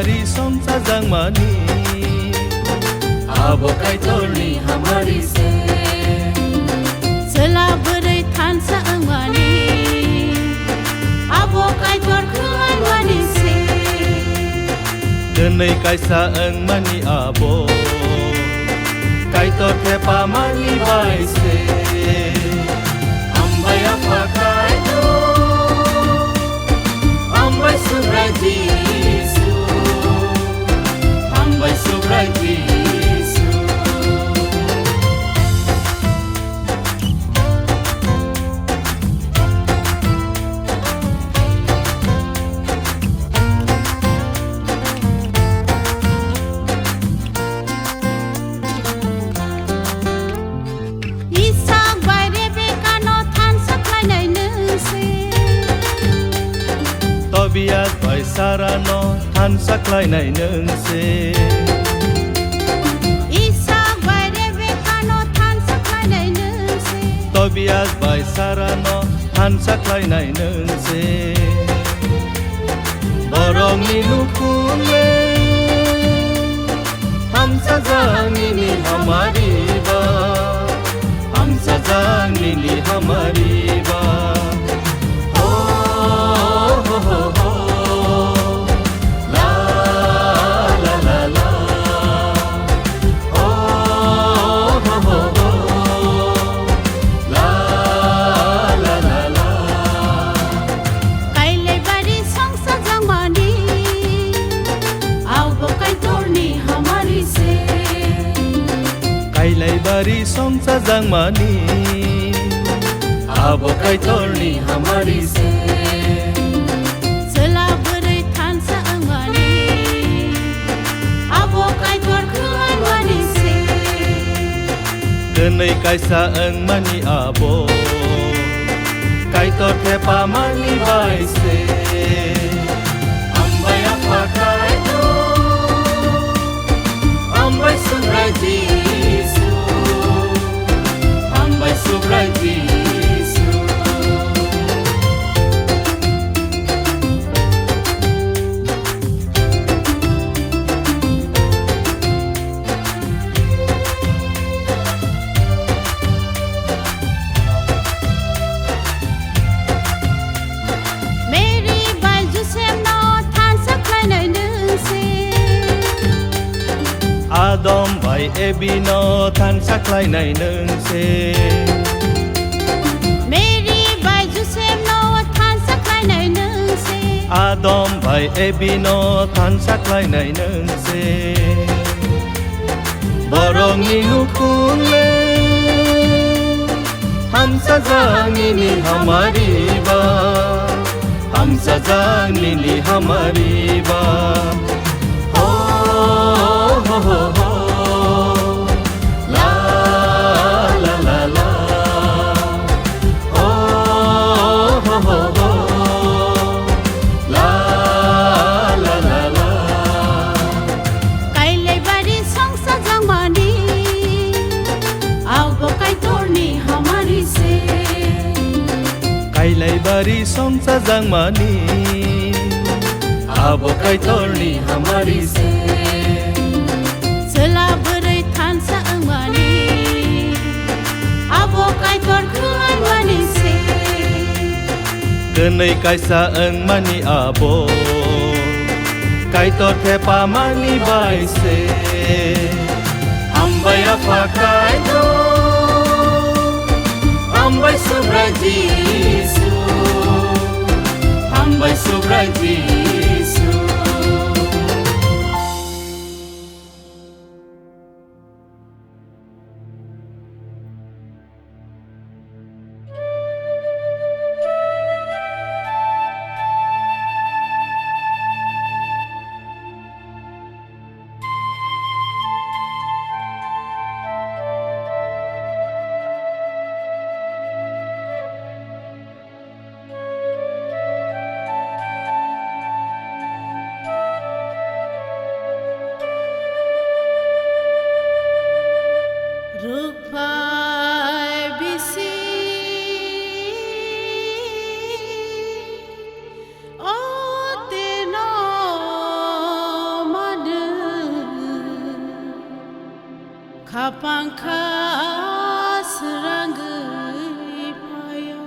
बारी संसार जांगमानि आबो काइतलनि हामारि से सोला बोरै थानसा अंगमानि आबो काइतल खोमानि से दोनै काइसा अंगमानि आबो काइतल थेपा मानि बायसे आमबाय आफा काइतल आमबाय सुब्राय जिसु आमबाय सुब्राय जिसु Tobias by Sarano Tan saklainai nungse Isak by Rebecca no tan saklainai nungse Tobias by Sarano Tan saklainai nungse Borong ni nukunle Ham sajang ini hamari ba Ham sajang ini hamari ba Bairi songsa jangmani abo kaitolni hamari se sola boरै थानसा अंगमानि आबो काइतल खोमानि से दोनै काइसा अंगमानि आबो काइतल थेपा मानि बायसे आमबाय आफा काइतल आमबाय सुब्राय जिसु आमबाय सुब्राय जिसु Mary by Joseph no tan saklainai nungse Adam by Ebino Tan saklainai nungse Mary by Joseph no tan saklainai nungse Adam by Ebino Tan saklainai nungse Borong ni nukunle Ham sajang ini hamari ba Ham sajang ini hamari ba Bairi songsa jangmani abo kaitolni hamari se sola boरै थानसा अंगमानि आबो काइतल खोमानि से दोनै काइसा अंगमानि आबो काइतल थेपा मानि बायसे आमबाय आफा काइतल आमबाय सुब्राय जिसु आमबाय सुब्राय जिसु Kapangka serangai payo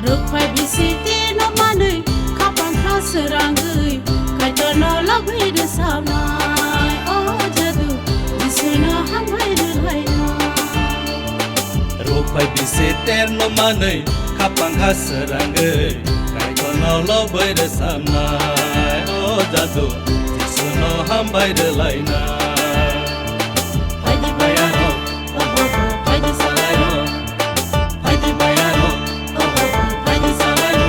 Rupai bisiti no manui kapang serangai kaitono labai de samnai oh jadu disena hambai de laina Rupai bisiter no manai kapang serangai kaitono labai de samnai oh jadu disena hambai de laina Padi bayano oh oh padi salaino Padi bayano padi salaino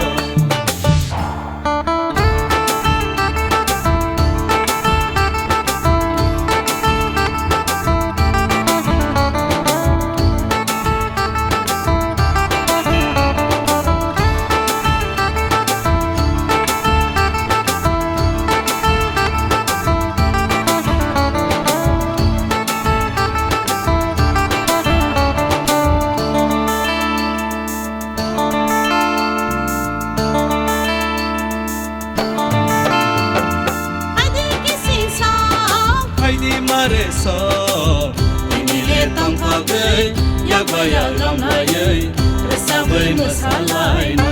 Mare so ini le tong phagai yak ba ya ram na ye rasa bai masalai na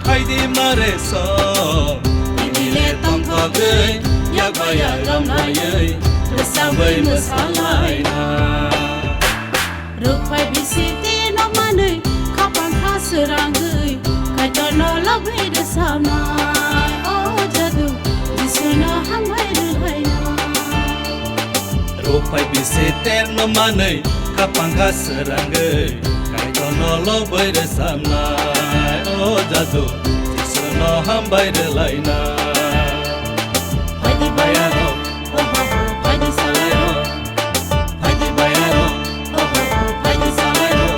Haidi mare so ini le tong phagai yak ba ya ram na ye rasa bai masalai na Rupai bisiti no manui kapang serangai kaitono labai de samnai oh jadu disena hambai de laina Rupai bisiter no manai kapang serangai kaitono labai de samnai oh jadu disena hambai de laina Padi bayano oh oh padi salaino Padi bayano oh oh padi salaino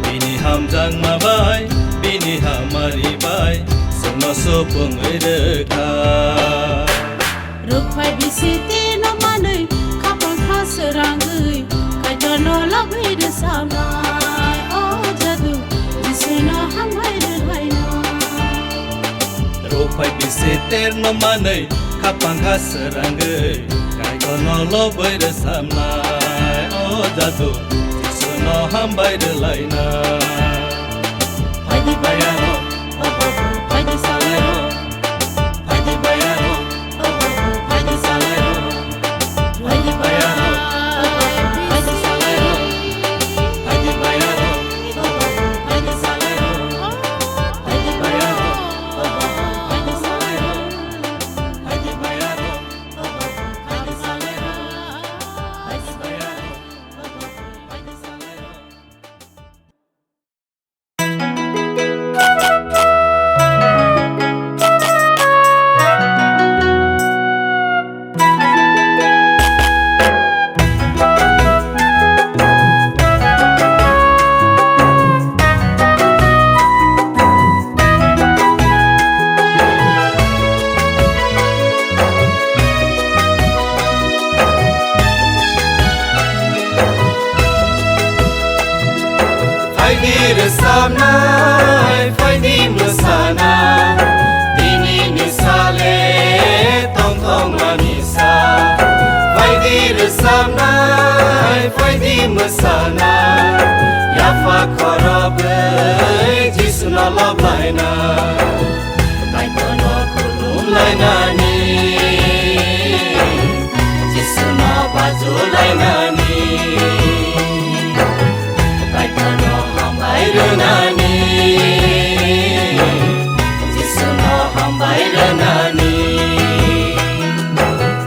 Bini hamjang mabai, bini hamari bai, semua sopung ereka. Rupai bisiti no manui kapang serangai kaitono labai de samnai oh jadu disena hambai de laina Rupai bisiter no manai kapang serangai kaitono labai de samnai oh jadu disena hambai de laina Padi bayano oh oh padi salaino Padi bayano oh oh padi salaino Padi bayano padi salaino Padi bayano oh oh padi salaino Padi bayano oh oh padi salaino Padi bayano oh oh padi salaino Padi bayano oh oh padi salaino Samnai phai di musana dini nisale tong tong manisa phai di samnai phai di musana ya fa खरबै जिसुन लबलायना काइतन खुलुमलायनानि जिसुन बाजुलायनानि काइतन हामबायरोनानि जिसुन हामबायरोनानि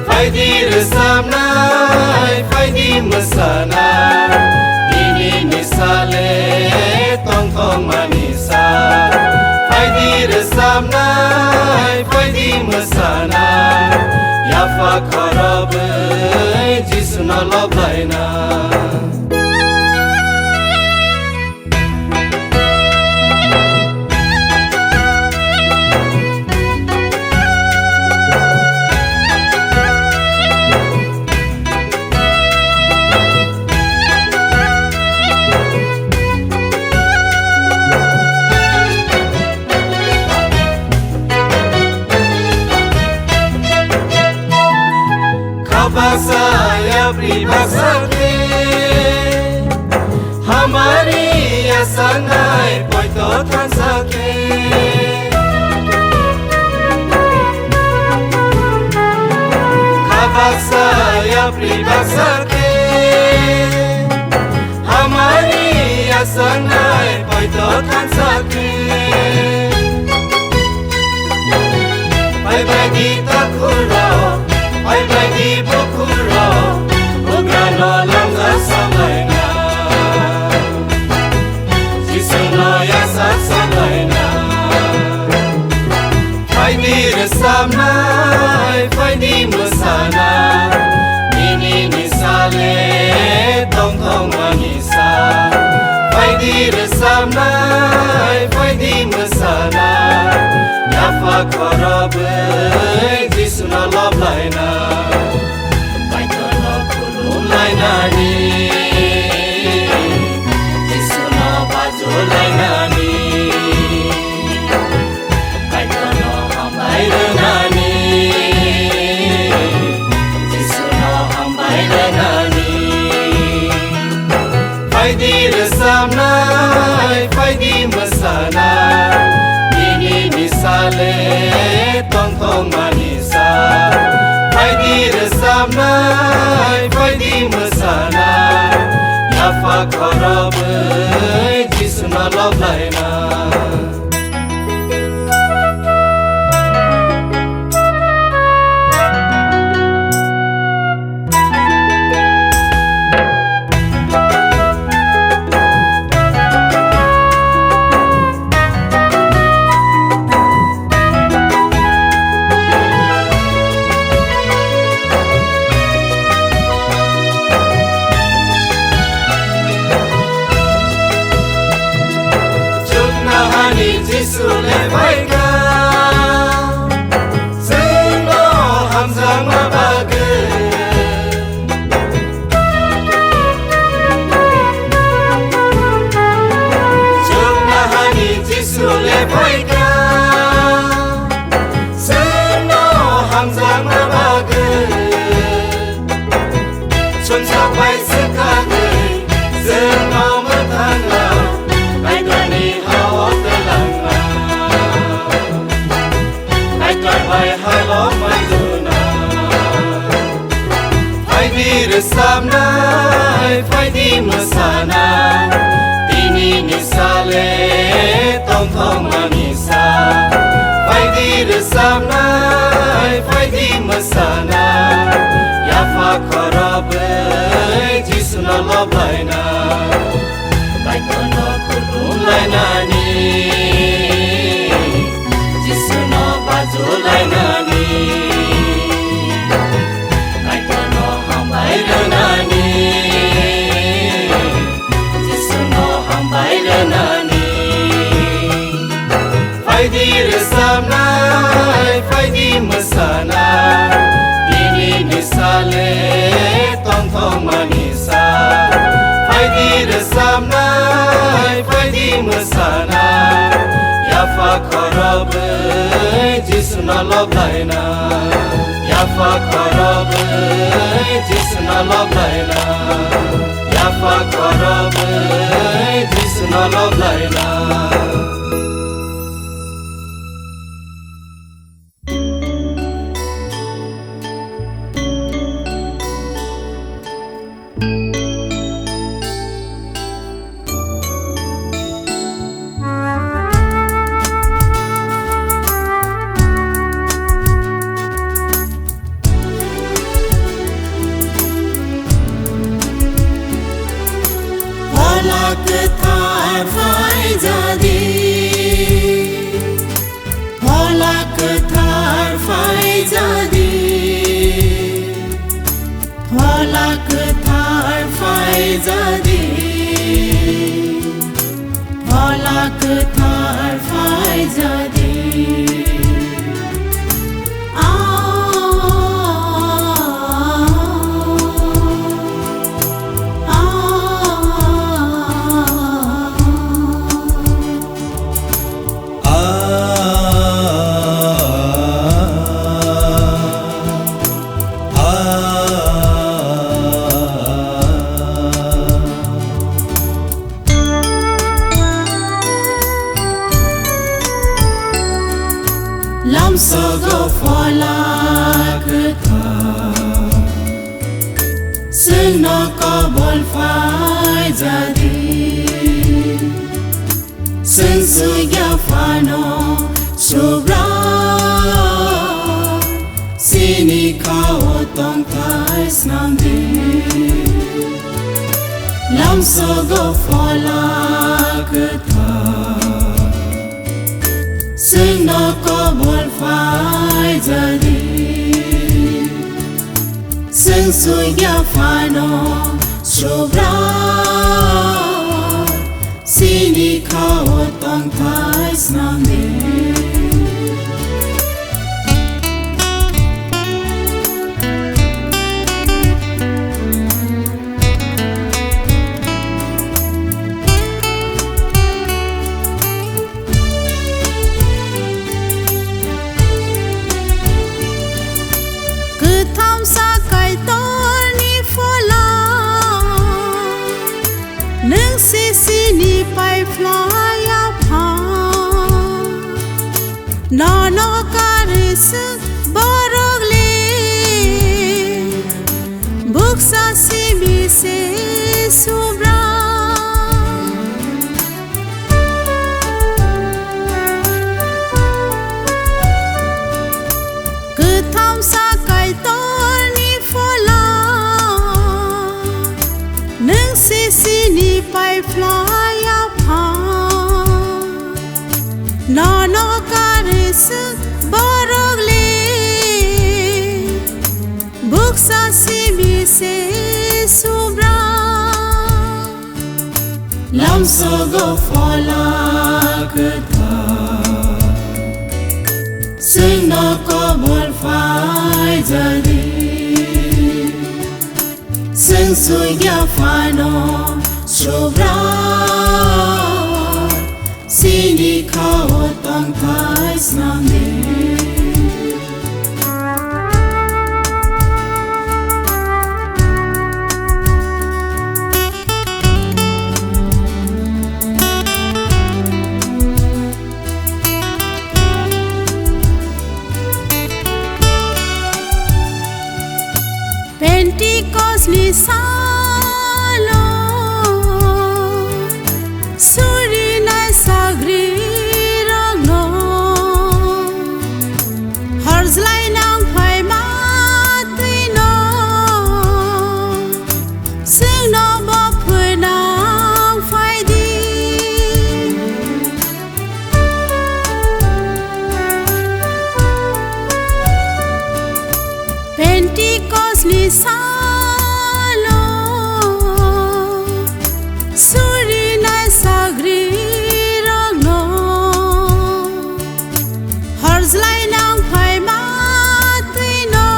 फायदि रोजाबनाय फायदि मोसानाय दिनि निसाले थं थं मानिसा फायदि रोजाबनाय फायदि मोसानाय याफा खरबै जिसुन लबलायना Kabasaya pribasate Hamari asanai poito tansake Kabasaya pribasate Hamari asanai poito tansake Bye bye di takuro Bye bye di bukuro Ugrano langga samayna Jisuno yasat samayna Bye di resamnay Bye di musana Nini nisale Tong tong manisa Bye di resamnay Bye di musana Yafa khorबै जिसुन लबलायना काइतन खुलुमलायनानि जिसुन बाजुलायनानि काइतन हामबायरोनानि जिसुन हामबायरोनानि फायदि रोजाबनाय फायदि मोसानाय दिनि निसाले थं थं मानिसा फायदि रोजाबनाय फायदि मोसानाय याफा खरबै जिसुन लबलायना Jisule baika Zeno hamza mabage Jumna hani jisule baika Zeno hamza mabage Chunsa bai sekage Zeno matanga Baikani hawa Faidi resamnay, faidi musana Dini nisale, tong tong manisa Faidi resamnay, faidi musana Yafa khorबै जिसुन लबलायना काइतन खुलुमलायनानि जिसुन बाजुलायनानि काइतन हामबायरोनानि जिसुन हामबायरोनानि फायदि रोजाबनाय फायदि मोसानाय दिनि निसाले थं थं मानिसा फायदि रोजाबनाय फायदि मोसानाय याफा खरबै जिसुन लबलायना याफा खरबै जिसुन लबलायना याफा खरबै जिसुन lop lai na Thar phai jadi Holak thar phai jadi Holak thar phai jadi Holak thar phai jadi Lam sogo folak thar Sing no ko bol phai jadi Sing suya fano sobra Sini kao tong thai snam di Lam sogo folak thar Sing no ko bol phai jadi Sing suya fano sobra Sini kao tong thai snam di Sini pai fly up No no karis borogli Buksa simi se subra Kutham sa kai toni fola Nung sini pai fly up No no karis borogli Buksa simi se subra Lam sogo folak thar Sing no ko bol phai jadi Sing suya fano sobra Sini kao tong thai snam di Pentecost ni salo Suri na sagri ragno Harz lai nang phai ma tui no Sing no bo phui nang phai di Pentecost ni salo Suri na sagri ragno Harz lai nang phai ma tui no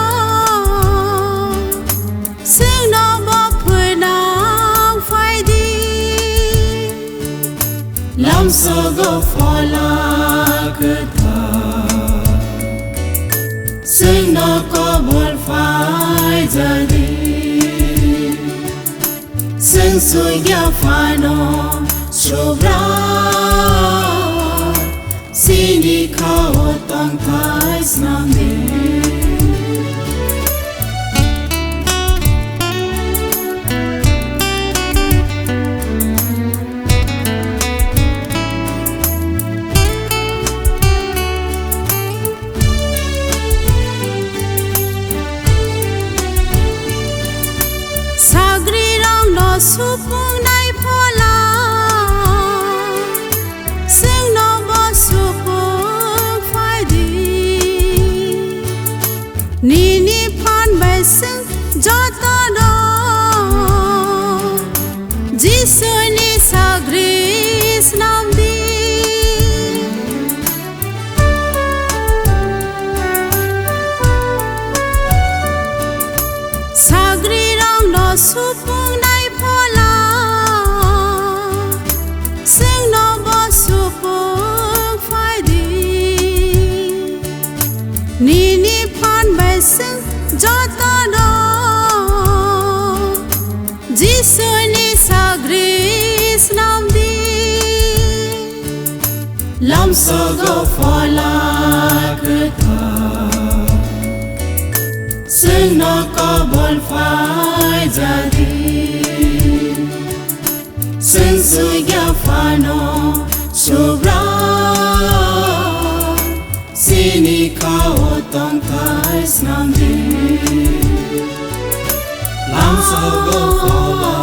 Sing no bo phui nang phai di Lam sogo folak thar Sing no ko bol phai jadi Sing suya fano sobra sini kau tong thai sname supung nai phola sing no bo supung phai di ni ni phan bai sing jata do jisu ni sagris nam di sagri rang no supung jata do jisu ni sagris nam di lam so go phola kutha sing no ko bol phai jadi sing su ya phano sobra sini kau tong thai snam di lam so go phola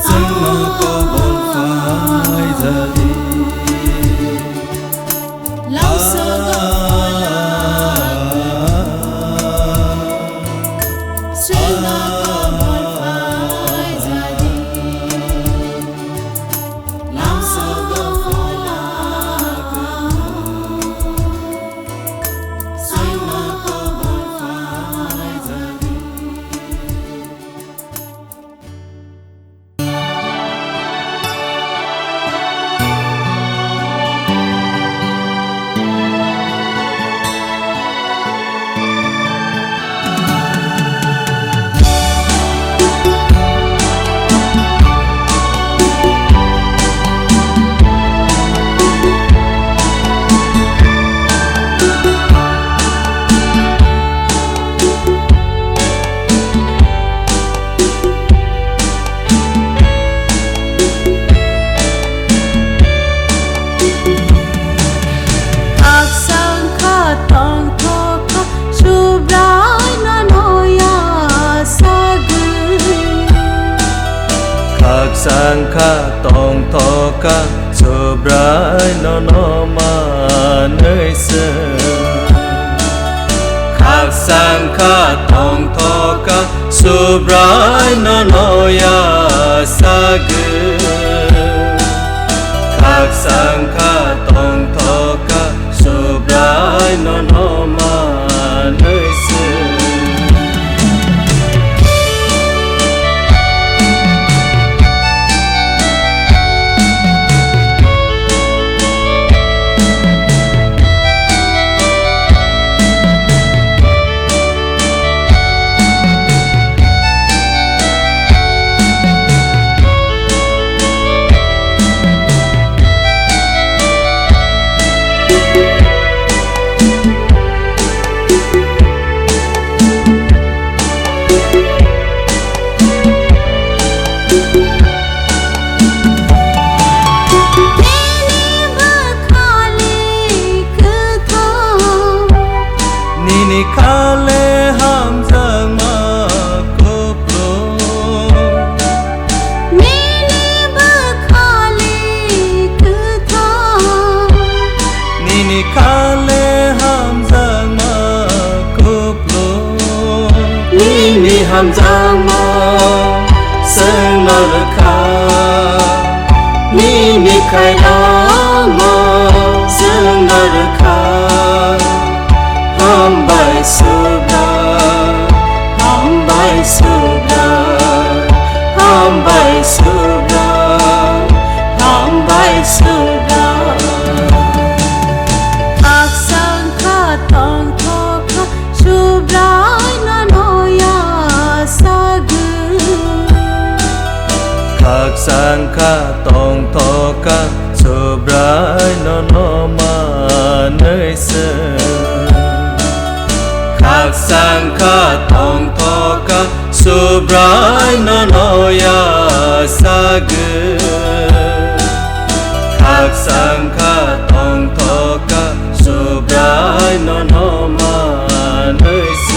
sing no ko bol phai jadi lam so go phola sing no ko bol phai jadi lam so go sangka tong thoka sobrai no no ma nơi se khak sangka tong thoka sobrai no no ya sagu khak sangka tong thoka sobrai no no ma nơi se Kale ham jang ma koplo Nini bakhali kutha Nini kale ham jang ma koplo Nini ham jang ma sang na rakha Nini khai da ma sang na rakha Ham bai sobra ham bai sobra ham bai sobra ham bai sobra aksang kha tong thoka sobra na noya sagu สังฆาตองทอกะสุบรายนนมาเนยเสขักสังฆาตองทอกะสุบรายนนยาสาเกขักสังฆาตองทอกะสุบรายนนมาเนยเส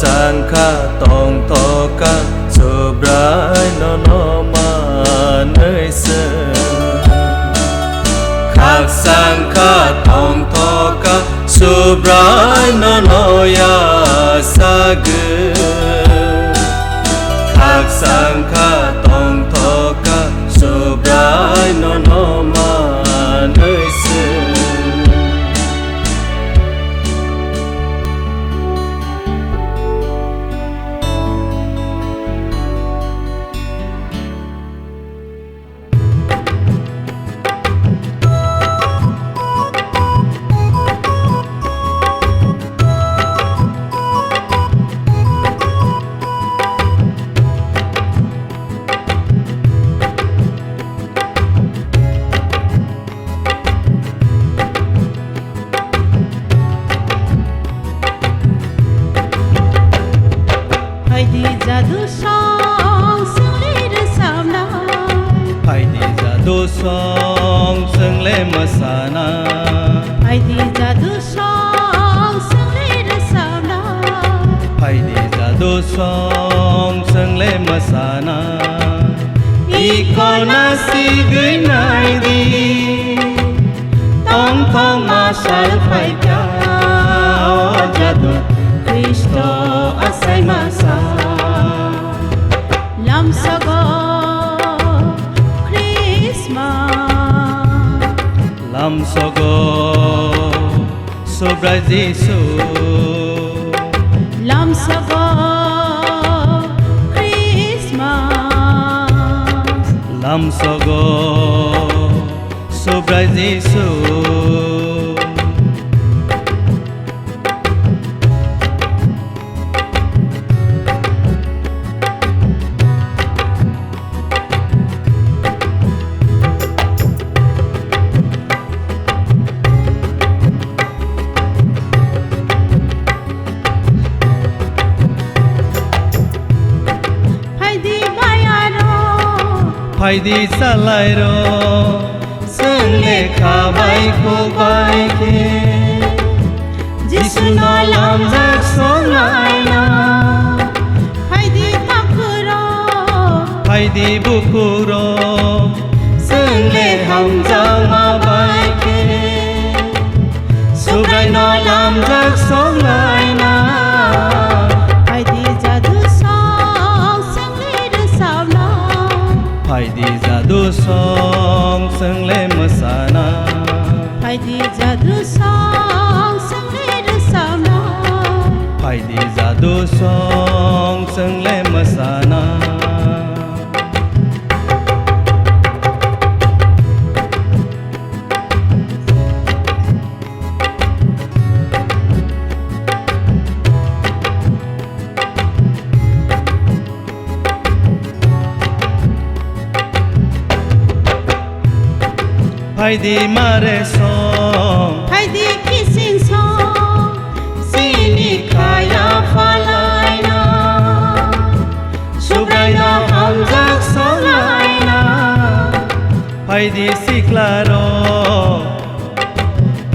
สังฆาตองทอกะสุบรายนนมาเนยเสขักสังฆาตองทอกะสุบรายนนยาสาเกขักสังฆาตองทอกะสุบรายนนมาเนยเสsong sung le masana Phai di jadu song sung le rasana phai di jadu song sung le masana ikona si gui nai di tong thong ma sal phai kya jadu Kristo asai masa lam sago Lam sogo sobra Jesu Lam sago Christmas Lam sogo sobra Jesu phai di salai ro sung le kha bai ko bai ke Jisu no lam jak song lai na phai di takuro phai di bukuro sung le ham jang ma bai ke subrai no lam jak song lai na phai di jadu song sung le rasana phai di jadu song sung le masana phai di jadu song sung le rasana phai di jadu song sung le masana Hai di mare song Hai di kissing song Sini kaya falaina Subraina hamjak solaina Hai di siklaro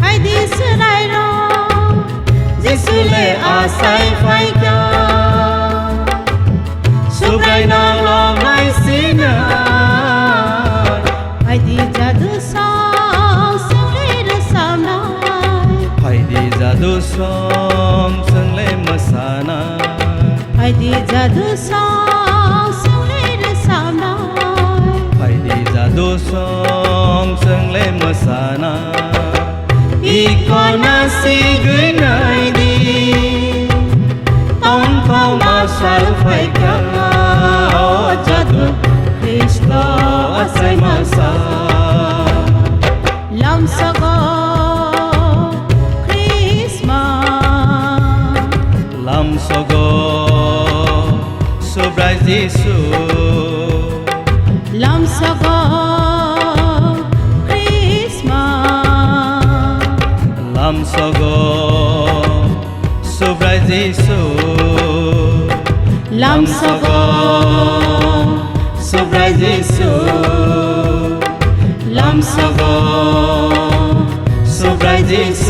Hai di serai ro Jisule asai faika Subraina lomai sina Hai di jadu song Sunglir saunai Hai di jadu song sung le masana Hai di jadu song Sunglir saunai Hai di jadu song sung le masana Ikona si gunai di Tong kau masal faika Oh jadu Krishna asai masa Lam sago Christmas Lam sogo Subrai Jisu Lam sago Christmas Lam sogo Subrai Jisu Lam sago Subrai Jisu Lam sogo Subrai Jisu